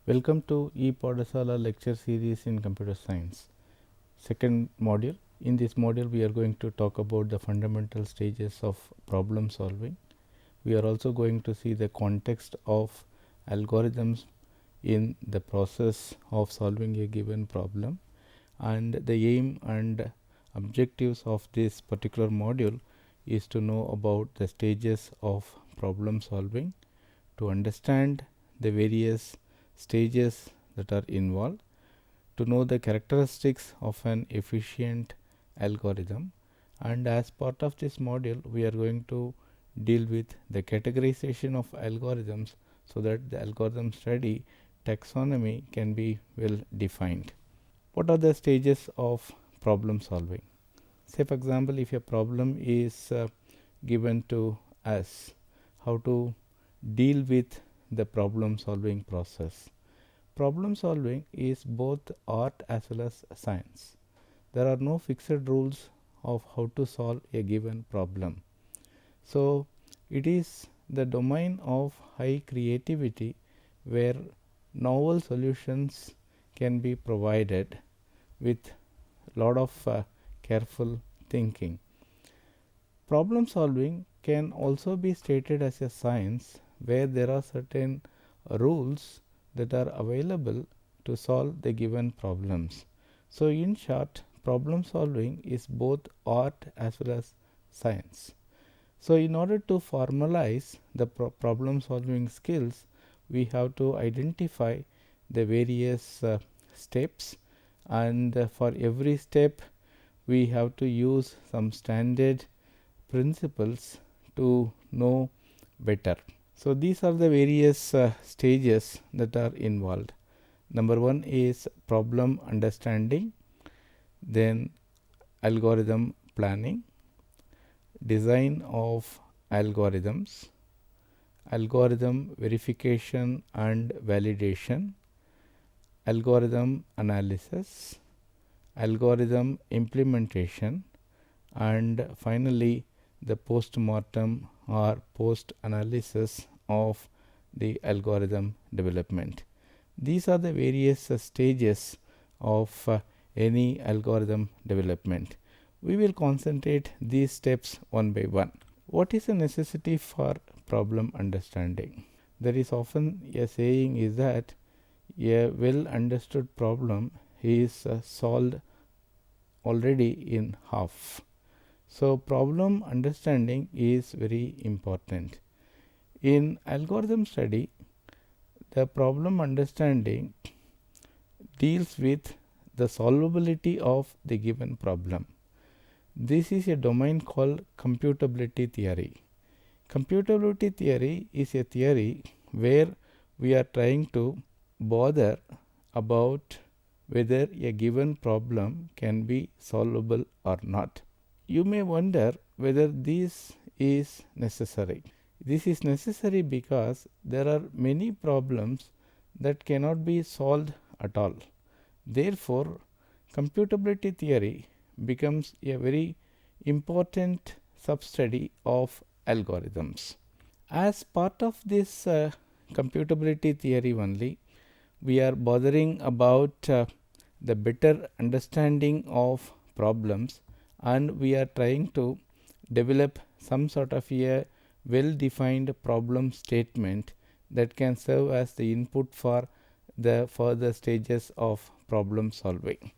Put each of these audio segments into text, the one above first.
Welcome to e-Padasala lecture series in computer science. Second module. In this module we are going to talk about the fundamental stages of problem solving. We are also going to see the context of algorithms in the process of solving a given problem, and the aim and objectives of this particular module is to know about the stages of problem solving, to understand the various stages that are involved, to know the characteristics of an efficient algorithm, and as part of this module we are going to deal with the categorization of algorithms so that the algorithm study taxonomy can be well defined. What are the stages of problem solving? Say for example, if a problem is given to us, how to deal with the problem solving process. Problem solving is both art as well as science. There are no fixed rules of how to solve a given problem. So it is the domain of high creativity where novel solutions can be provided with lot of careful thinking. Problem solving can also be stated as a science where there are certain rules that are available to solve the given problems. So in short, problem solving is both art as well as science. So in order to formalize the problem solving skills, we have to identify the various steps, and for every step we have to use some standard principles to know better. So these are the various stages that are involved. Number one is problem understanding, then algorithm planning, design of algorithms, algorithm verification and validation, algorithm analysis, algorithm implementation, and finally the post-mortem or post-analysis of the algorithm development. These are the various stages of any algorithm development. We will concentrate these steps one by one. What is the necessity for problem understanding? There is often a saying is that a well understood problem is solved already in half. So problem understanding is very important. In algorithm study, the problem understanding deals with the solvability of the given problem. This is a domain called computability theory. Computability theory is a theory where we are trying to bother about whether a given problem can be solvable or not. You may wonder whether this is necessary. This is necessary because there are many problems that cannot be solved at all. Therefore, computability theory becomes a very important sub-study of algorithms. As part of this computability theory only, we are bothering about the better understanding of problems, and we are trying to develop some sort of a well defined problem statement that can serve as the input for the further stages of problem solving.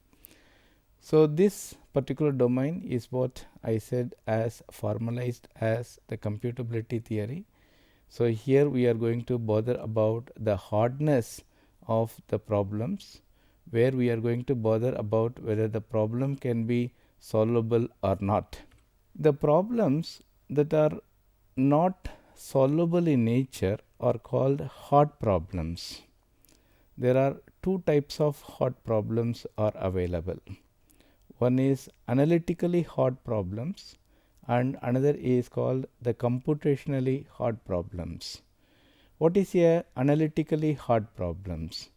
So this particular domain is what I said as formalized as the computability theory. So here we are going to bother about the hardness of the problems, where we are going to bother about whether the problem can be solvable or not. The problems that are not solvable in nature are called hard problems. There are two types of hard problems are available. One is analytically hard problems and another is called the computationally hard problems. What is a analytically hard problems?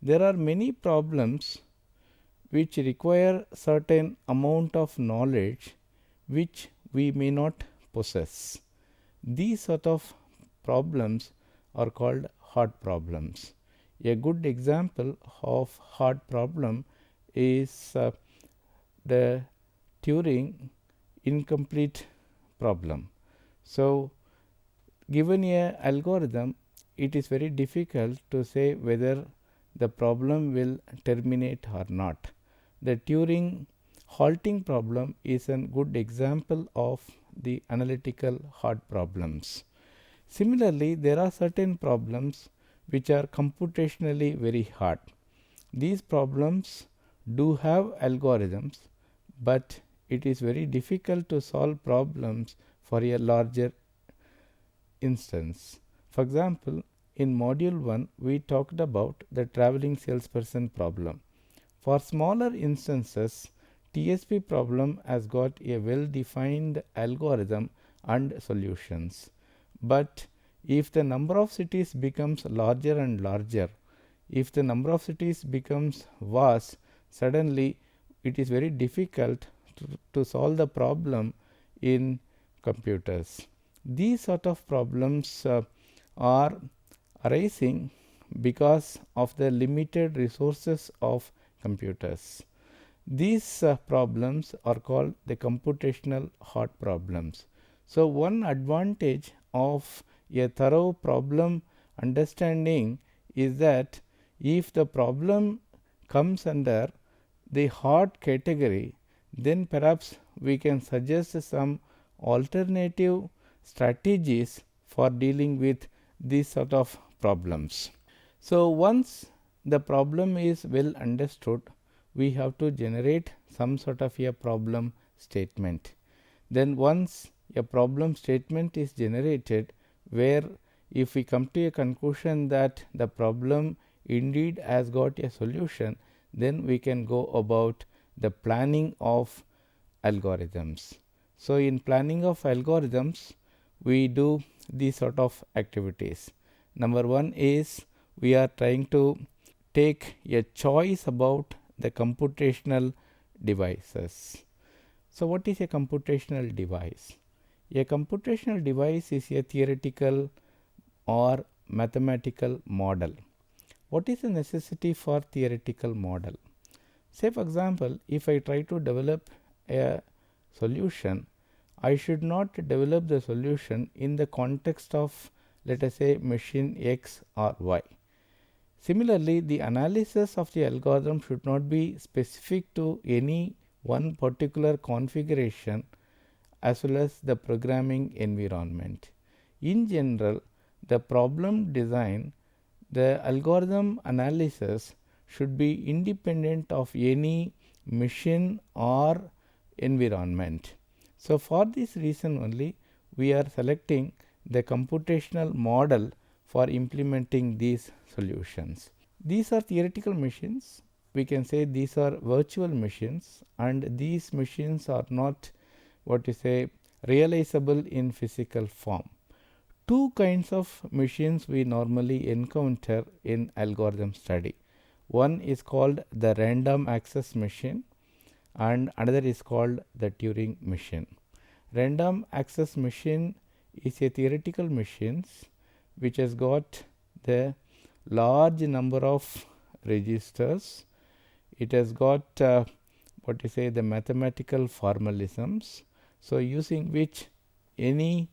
There are many problems which require certain amount of knowledge which we may not possess. These sort of problems are called hard problems. A good example of hard problem is the Turing incomplete problem. So, given a algorithm, it is very difficult to say whether the problem will terminate or not. The Turing halting problem is a good example of the analytical hard problems. Similarly, there are certain problems which are computationally very hard. These problems do have algorithms, but it is very difficult to solve problems for a larger instance. For example, in module 1 we talked about the traveling salesperson problem. For smaller instances, TSP problem has got a well defined algorithm and solutions. But if the number of cities becomes larger and larger, if the number of cities becomes vast, suddenly it is very difficult to solve the problem in computers. These sort of problems are arising because of the limited resources of computers. These problems are called the computational hard problems. So, one advantage of a thorough problem understanding is that if the problem comes under the hard category, then perhaps we can suggest some alternative strategies for dealing with these sort of problems. So, once the problem is well understood, we have to generate some sort of a problem statement. Then once a problem statement is generated, where if we come to a conclusion that the problem indeed has got a solution, then we can go about the planning of algorithms. So, in planning of algorithms, we do these sort of activities. Number one is we are trying to take a choice about the computational devices. So, what is a computational device? A computational device is a theoretical or mathematical model. What is the necessity for theoretical model? Say for example, if I try to develop a solution, I should not develop the solution in the context of, let us say, machine X or Y. Similarly, the analysis of the algorithm should not be specific to any one particular configuration as well as the programming environment. In general, the problem design, the algorithm analysis should be independent of any machine or environment. So, for this reason only we are selecting the computational model for implementing these solutions. These are theoretical machines. We can say these are virtual machines, and these machines are not what you say realizable in physical form. Two kinds of machines we normally encounter in algorithm study. One is called the random access machine and another is called the Turing machine. Random access machine is a theoretical machine which has got the large number of registers. It has got what you say the mathematical formalisms. So, using which any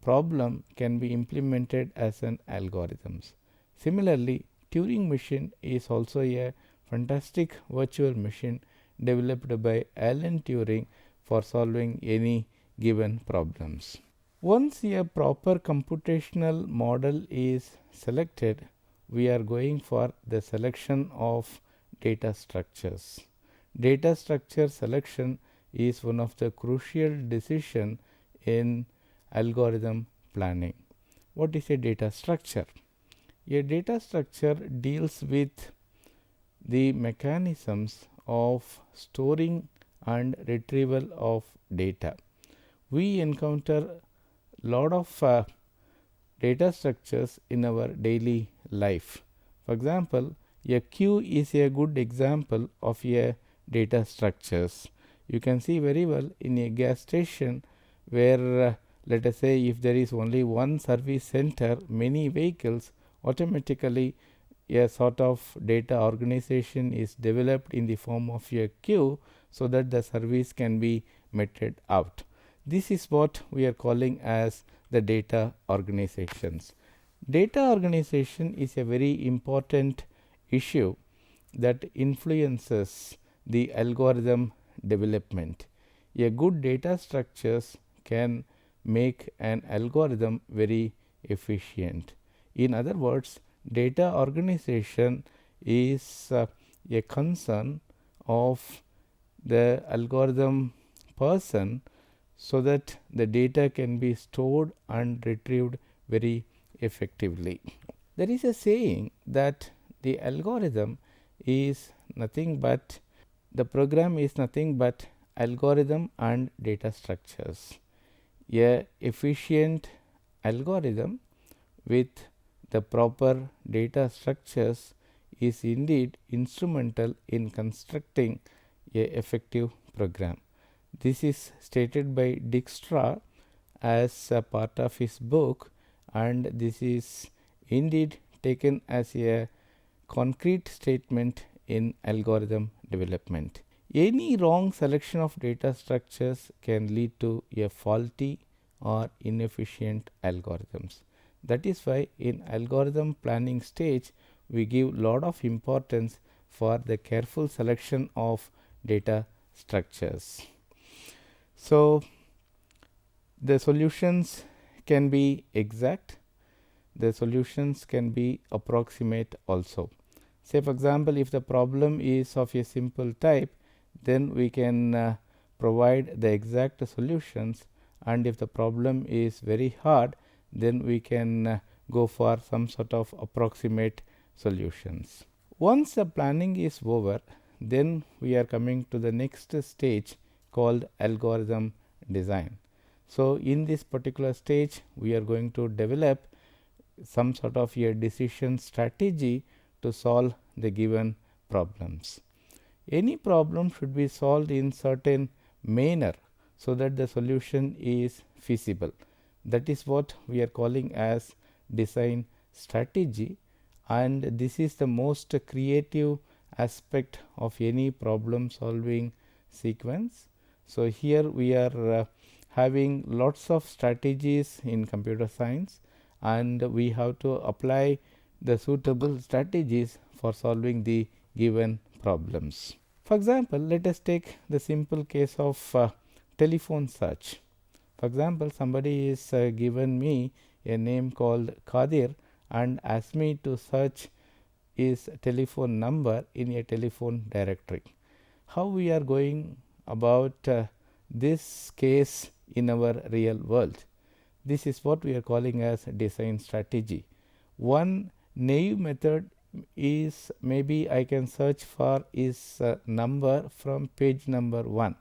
problem can be implemented as an algorithms. Similarly, Turing machine is also a fantastic virtual machine developed by Alan Turing for solving any given problems. Once a proper computational model is selected, we are going for the selection of data structures. Data structure selection is one of the crucial decision in algorithm planning. What is a data structure? A data structure deals with the mechanisms of storing and retrieval of data. We encounter lot of data structures in our daily life. For example, a queue is a good example of a data structures. You can see very well in a gas station where let us say if there is only one service center, many vehicles automatically a sort of data organization is developed in the form of a queue, so that the service can be meted out. This is what we are calling as the data organizations. Data organization is a very important issue that influences the algorithm development. A good data structures can make an algorithm very efficient. In other words, data organization is a concern of the algorithm person, so that the data can be stored and retrieved very effectively. There is a saying that the algorithm is nothing but, the program is nothing but algorithm and data structures. A efficient algorithm with the proper data structures is indeed instrumental in constructing a effective program. This is stated by Dijkstra as a part of his book, and this is indeed taken as a concrete statement in algorithm development. Any wrong selection of data structures can lead to a faulty or inefficient algorithms. That is why in algorithm planning stage, we give lot of importance for the careful selection of data structures. So, the solutions can be exact, the solutions can be approximate also. Say for example, if the problem is of a simple type, then we can provide the exact solutions, and if the problem is very hard, then we can go for some sort of approximate solutions. Once the planning is over, then we are coming to the next stage called algorithm design. So, in this particular stage, we are going to develop some sort of a decision strategy to solve the given problems. Any problem should be solved in certain manner, so that the solution is feasible. That is what we are calling as design strategy, and this is the most creative aspect of any problem solving sequence. So, here we are having lots of strategies in computer science, and we have to apply the suitable strategies for solving the given problems. For example, let us take the simple case of telephone search. For example, somebody is given me a name called Kadir and asked me to search his telephone number in a telephone directory. How we are going about this case in our real world? This is what we are calling as design strategy. One naive method is, maybe I can search for his number from page number 1.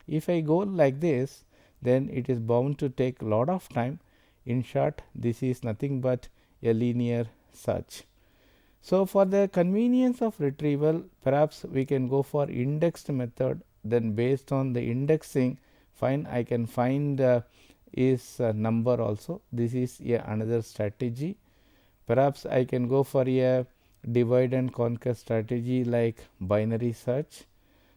If I go like this, then it is bound to take a lot of time. In short, this is nothing but a linear search. So, for the convenience of retrieval, perhaps we can go for indexed method. Then based on the indexing, fine, I can find is number also. This is another strategy. Perhaps I can go for a divide and conquer strategy like binary search.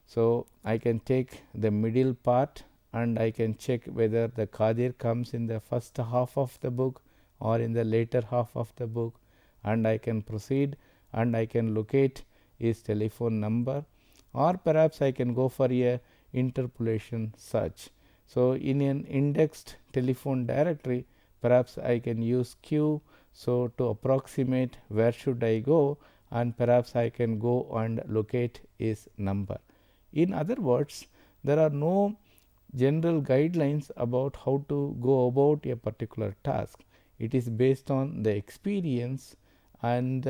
So, I can take the middle part and I can check whether the Kadir comes in the first half of the book or in the later half of the book, and I can proceed and I can locate his telephone number, or perhaps I can go for a interpolation search. So, in an indexed telephone directory, perhaps I can use Q, so to approximate where should I go, and perhaps I can go and locate his number. In other words, there are no general guidelines about how to go about a particular task. It is based on the experience and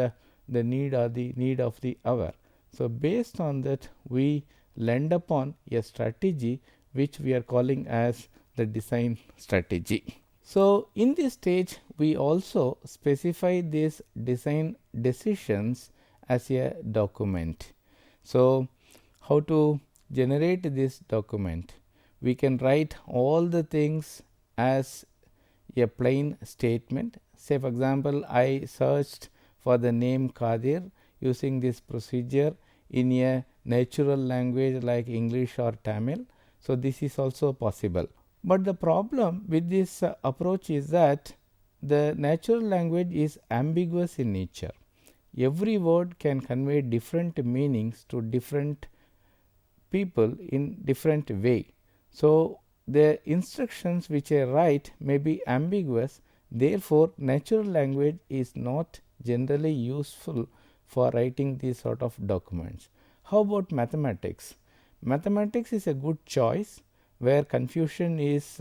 the need or the need of the hour. So, based on that, we land upon a strategy which we are calling as the design strategy. So, in this stage, we also specify these design decisions as a document. So, how to generate this document? We can write all the things as a plain statement. Say for example, I searched for the name Kadir using this procedure in a natural language like English or Tamil. So, this is also possible. But the problem with this approach is that the natural language is ambiguous in nature. Every word can convey different meanings to different people in different way. So, the instructions which I write may be ambiguous, therefore, natural language is not generally useful for writing these sort of documents. How about mathematics? Mathematics is a good choice where confusion is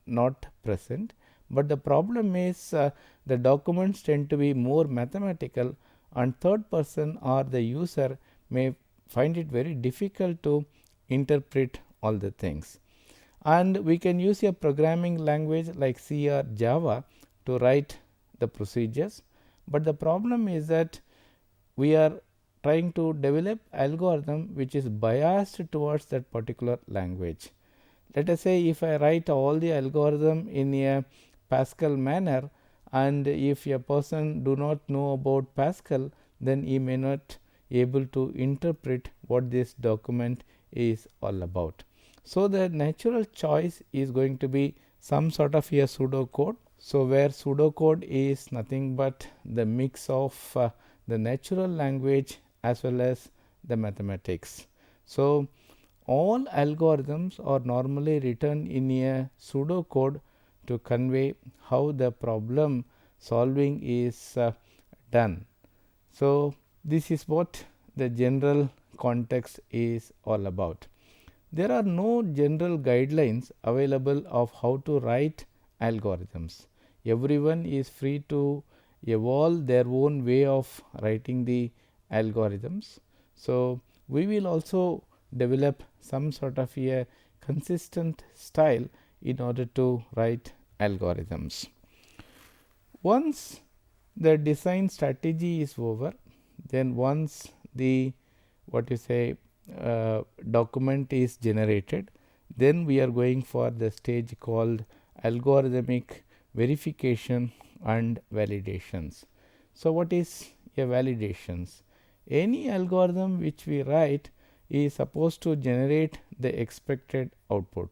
not present, but the problem is the documents tend to be more mathematical, and third person or the user may find it very difficult to interpret all the things. And we can use a programming language like C or Java to write the procedures, but the problem is that we are trying to develop algorithm which is biased towards that particular language. Let us say if I write all the algorithm in a Pascal manner, and if a person do not know about Pascal, then he may not able to interpret what this document is all about. So, the natural choice is going to be some sort of a pseudocode. So, where pseudocode is nothing but the mix of the natural language as well as the mathematics. So, all algorithms are normally written in a pseudocode to convey how the problem solving is done. So, this is what the general context is all about. There are no general guidelines available of how to write algorithms. Everyone is free to evolve their own way of writing the algorithms. So, we will also develop some sort of a consistent style in order to write algorithms. Once the design strategy is over, then once the document is generated, then we are going for the stage called algorithmic verification and validations. So, what is a validations? Any algorithm which we write is supposed to generate the expected output.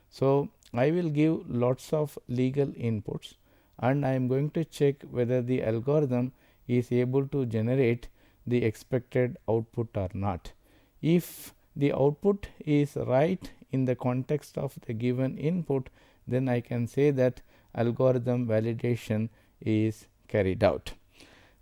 So, I will give lots of legal inputs, and I am going to check whether the algorithm is able to generate the expected output or not. If the output is right in the context of the given input, then I can say that algorithm validation is carried out.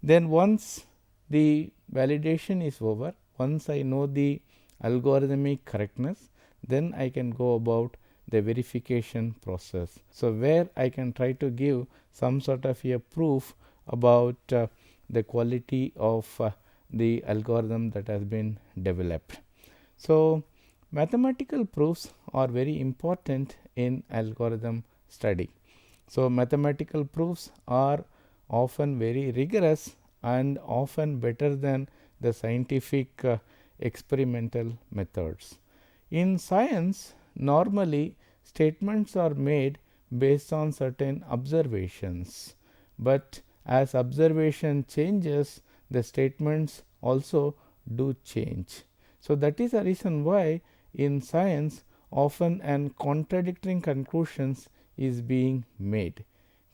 Then once the validation is over, once I know the algorithmic correctness, then I can go about the verification process. So, where I can try to give some sort of a proof about the quality of the algorithm that has been developed. So, mathematical proofs are very important in algorithm study. So, mathematical proofs are often very rigorous and often better than the scientific experimental methods. In science, normally statements are made based on certain observations, but as observation changes, the statements also do change. So, that is the reason why in science often an contradicting conclusions is being made.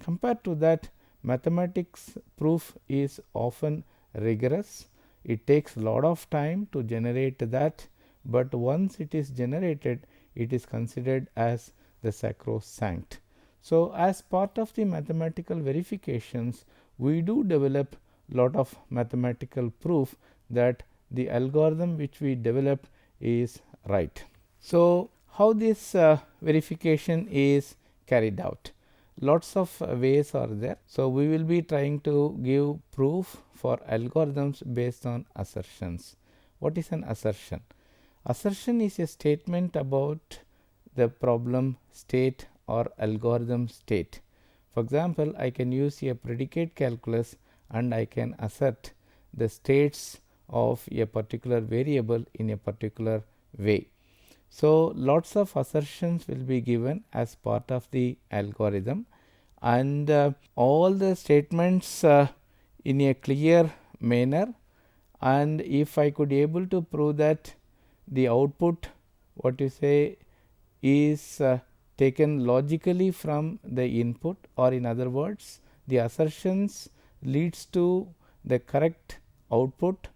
Compared to that, mathematics proof is often rigorous. It takes a lot of time to generate that, but once it is generated, it is considered as the sacrosanct. So, as part of the mathematical verifications, we do develop lot of mathematical proof that the algorithm which we develop is right. So, how this verification is carried out? Lots of ways are there. So, we will be trying to give proof for algorithms based on assertions. What is an assertion? Assertion is a statement about the problem state or algorithm state. For example, I can use a predicate calculus and I can assert the states of a particular variable in a particular way. So, lots of assertions will be given as part of the algorithm, and all the statements in a clear manner, and if I could able to prove that the output what you say is taken logically from the input, or in other words the assertions leads to the correct output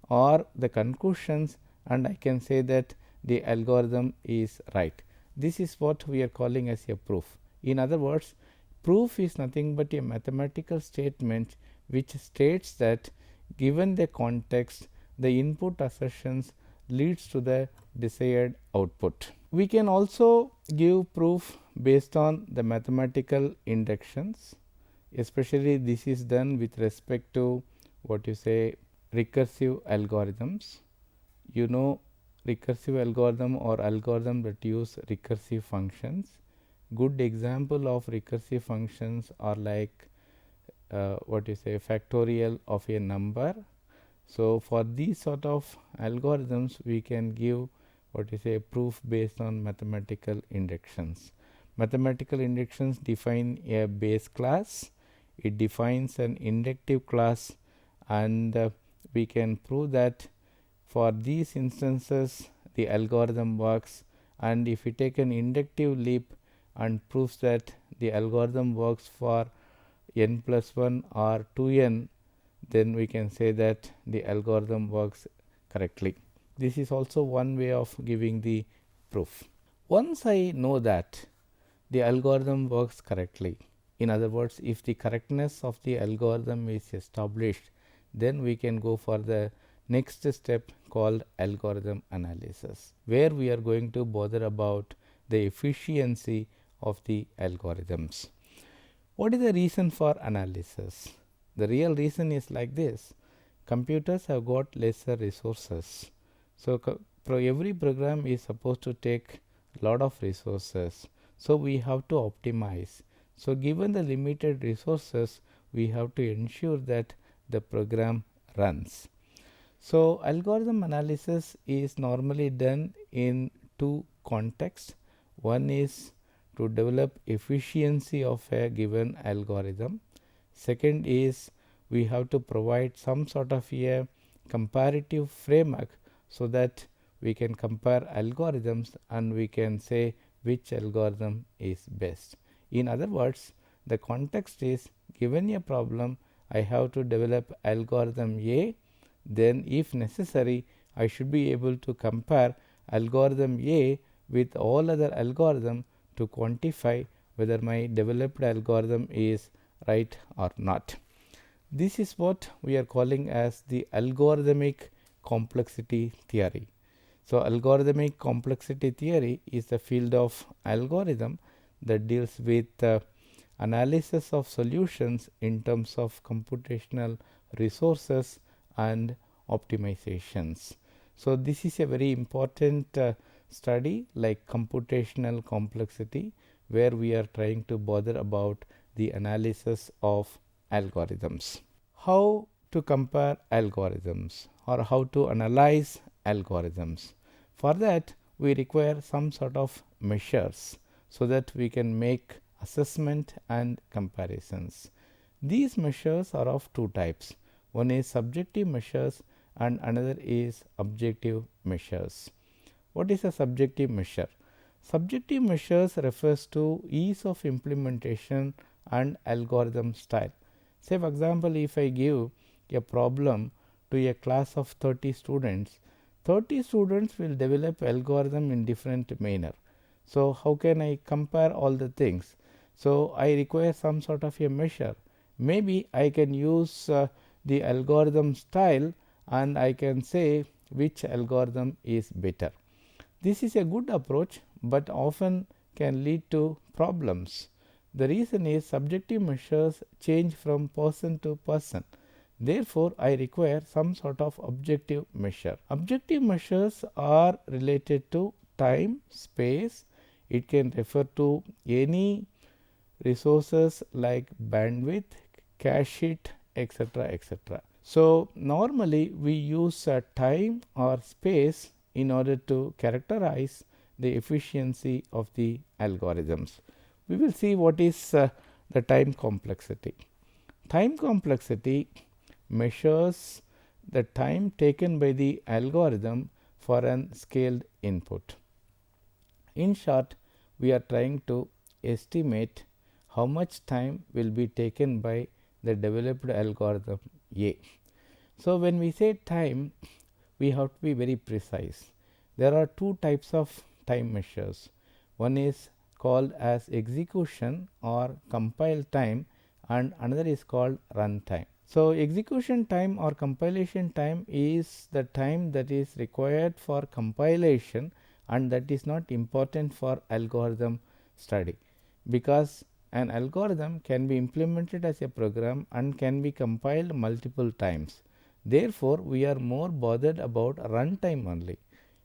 or the conclusions, and I can say that the algorithm is right. This is what we are calling as a proof. In other words, proof is nothing but a mathematical statement which states that given the context, the input assertions leads to the desired output. We can also give proof based on the mathematical inductions, especially this is done with respect to what you say recursive algorithms. You know, recursive algorithm or algorithm that use recursive functions. Good example of recursive functions are like what you say factorial of a number. So, for these sort of algorithms we can give what you say proof based on mathematical inductions. Mathematical inductions define a base class, it defines an inductive class, and we can prove that for these instances the algorithm works, and if we take an inductive leap and proves that the algorithm works for n plus 1 or 2n, then we can say that the algorithm works correctly. This is also one way of giving the proof. Once I know that the algorithm works correctly, in other words, if the correctness of the algorithm is established, then we can go for the next step called algorithm analysis, where we are going to bother about the efficiency of the algorithms. What is the reason for analysis? The real reason is like this: computers have got lesser resources. So, every program is supposed to take lot of resources. So, we have to optimize. So, given the limited resources, we have to ensure that the program runs. So, algorithm analysis is normally done in two contexts. One is to develop efficiency of a given algorithm. Second is we have to provide some sort of a comparative framework so that we can compare algorithms and we can say which algorithm is best. In other words, the context is given a problem, I have to develop algorithm A, then if necessary I should be able to compare algorithm A with all other algorithm to quantify whether my developed algorithm is right or not. This is what we are calling as the algorithmic complexity theory. So, algorithmic complexity theory is the field of algorithm that deals with analysis of solutions in terms of computational resources and optimizations. So, this is a very important study like computational complexity, where we are trying to bother about the analysis of algorithms. How to compare algorithms or how to analyze algorithms? For that we require some sort of measures so that we can make assessment and comparisons. These measures are of two types. One is subjective measures and another is objective measures. What is a subjective measure? Subjective measures refers to ease of implementation and algorithm style. Say for example, if I give a problem to a class of 30 students, 30 students will develop algorithm in different manner. So, how can I compare all the things? So, I require some sort of a measure. Maybe I can use the algorithm style and I can say which algorithm is better. This is a good approach, but often can lead to problems. The reason is subjective measures change from person to person. Therefore, I require some sort of objective measure. Objective measures are related to time, space. It can refer to any resources like bandwidth, cache hit, etc., etc. So, normally we use time or space in order to characterize the efficiency of the algorithms. We will see what is the time complexity. Time complexity measures the time taken by the algorithm for an scaled input. In short, we are trying to estimate how much time will be taken by the developed algorithm A. So, when we say time, we have to be very precise. There are two types of time measures. One is called as execution or compile time, and another is called run time. So, execution time or compilation time is the time that is required for compilation, and that is not important for algorithm study, because an algorithm can be implemented as a program and can be compiled multiple times. Therefore, we are more bothered about runtime only.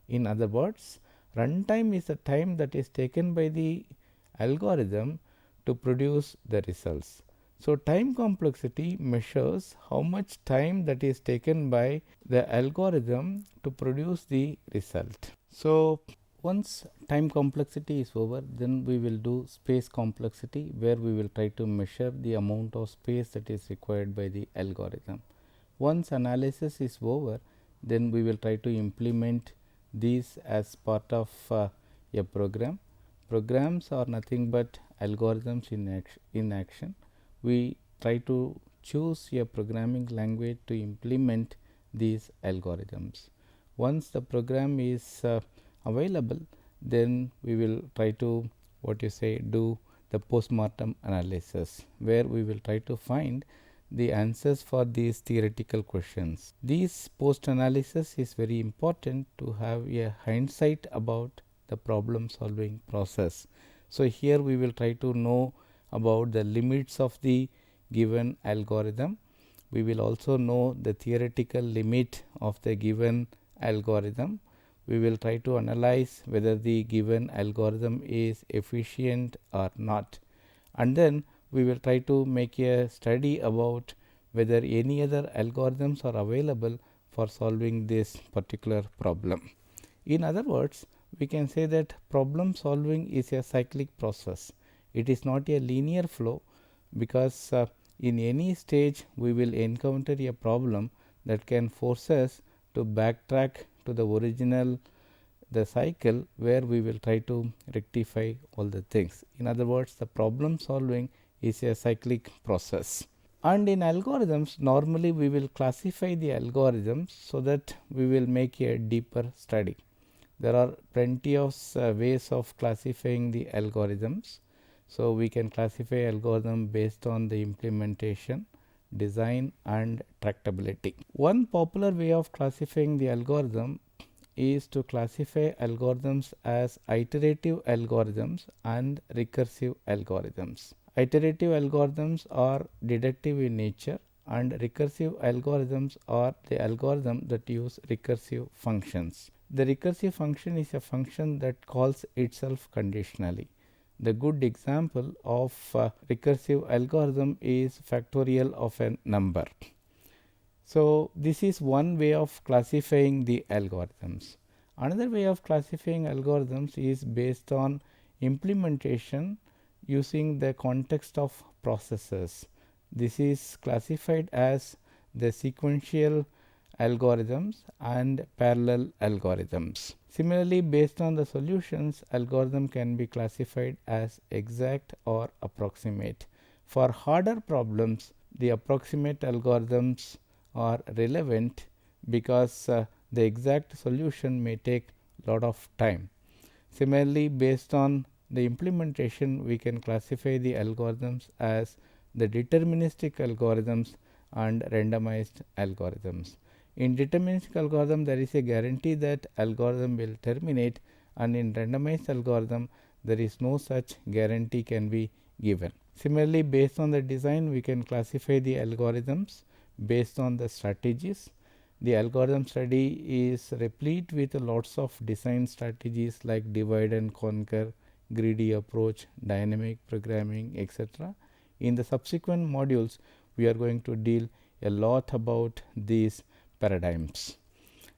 In other words, runtime is the time that is taken by the algorithm to produce the results. So, time complexity measures how much time that is taken by the algorithm to produce the result. So, once time complexity is over, then we will do space complexity, where we will try to measure the amount of space that is required by the algorithm. Once analysis is over, then we will try to implement these as part of a program. Programs are nothing but algorithms in action. We try to choose a programming language to implement these algorithms. Once the program is available, then we will try to do the post-mortem analysis, where we will try to find the answers for these theoretical questions. This post analysis is very important to have a hindsight about the problem solving process. So, here we will try to know about the limits of the given algorithm. We will also know the theoretical limit of the given algorithm. We will try to analyze whether the given algorithm is efficient or not, and then we will try to make a study about whether any other algorithms are available for solving this particular problem. In other words, we can say that problem solving is a cyclic process. It is not a linear flow, because in any stage we will encounter a problem that can force us to backtrack to the original cycle, where we will try to rectify all the things. In other words, the problem solving is a cyclic process. And in algorithms, normally we will classify the algorithms so that we will make a deeper study. There are plenty of ways of classifying the algorithms. So, we can classify algorithm based on the implementation, design and tractability. One popular way of classifying the algorithm is to classify algorithms as iterative algorithms and recursive algorithms. Iterative algorithms are deductive in nature, and recursive algorithms are the algorithm that use recursive functions. The recursive function is a function that calls itself conditionally. The good example of recursive algorithm is factorial of a number. So, this is one way of classifying the algorithms. Another way of classifying algorithms is based on implementation using the context of processes. This is classified as the sequential algorithms and parallel algorithms. Similarly, based on the solutions, algorithm can be classified as exact or approximate. For harder problems, the approximate algorithms are relevant, because the exact solution may take lot of time. Similarly, based on the implementation, we can classify the algorithms as the deterministic algorithms and randomized algorithms. In deterministic algorithm, there is a guarantee that algorithm will terminate, and in randomized algorithm there is no such guarantee can be given. Similarly, based on the design, we can classify the algorithms based on the strategies. The algorithm study is replete with lots of design strategies like divide and conquer, greedy approach, dynamic programming, etc. In the subsequent modules, we are going to deal a lot about these paradigms.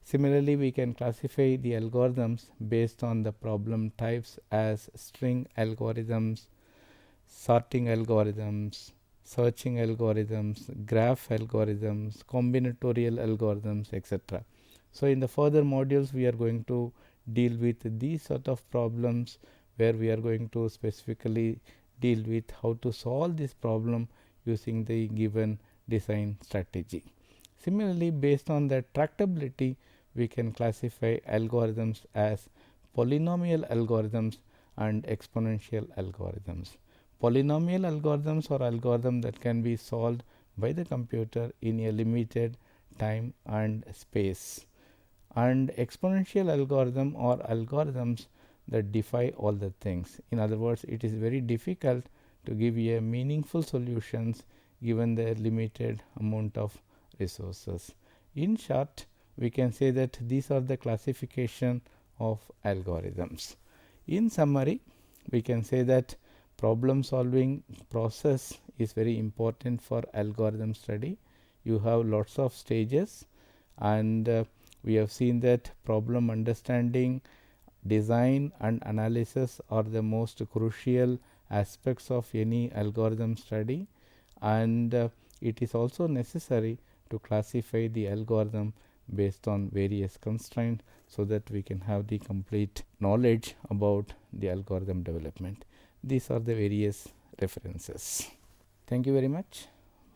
Similarly, we can classify the algorithms based on the problem types as string algorithms, sorting algorithms, searching algorithms, graph algorithms, combinatorial algorithms, etc. So, in the further modules we are going to deal with these sort of problems, where we are going to specifically deal with how to solve this problem using the given design strategy. Similarly, based on the tractability, we can classify algorithms as polynomial algorithms and exponential algorithms. Polynomial algorithms are algorithms that can be solved by the computer in a limited time and space, and exponential algorithm or algorithms that defy all the things. In other words, it is very difficult to give a meaningful solutions given the limited amount of resources. In short, we can say that these are the classification of algorithms. In summary, we can say that problem solving process is very important for algorithm study. You have lots of stages, and we have seen that problem understanding, design and analysis are the most crucial aspects of any algorithm study, and it is also necessary to classify the algorithm based on various constraints, so that we can have the complete knowledge about the algorithm development. These are the various references. Thank you very much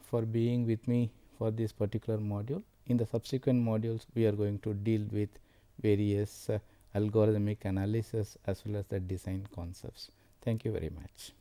for being with me for this particular module. In the subsequent modules, we are going to deal with various algorithmic analysis as well as the design concepts. Thank you very much.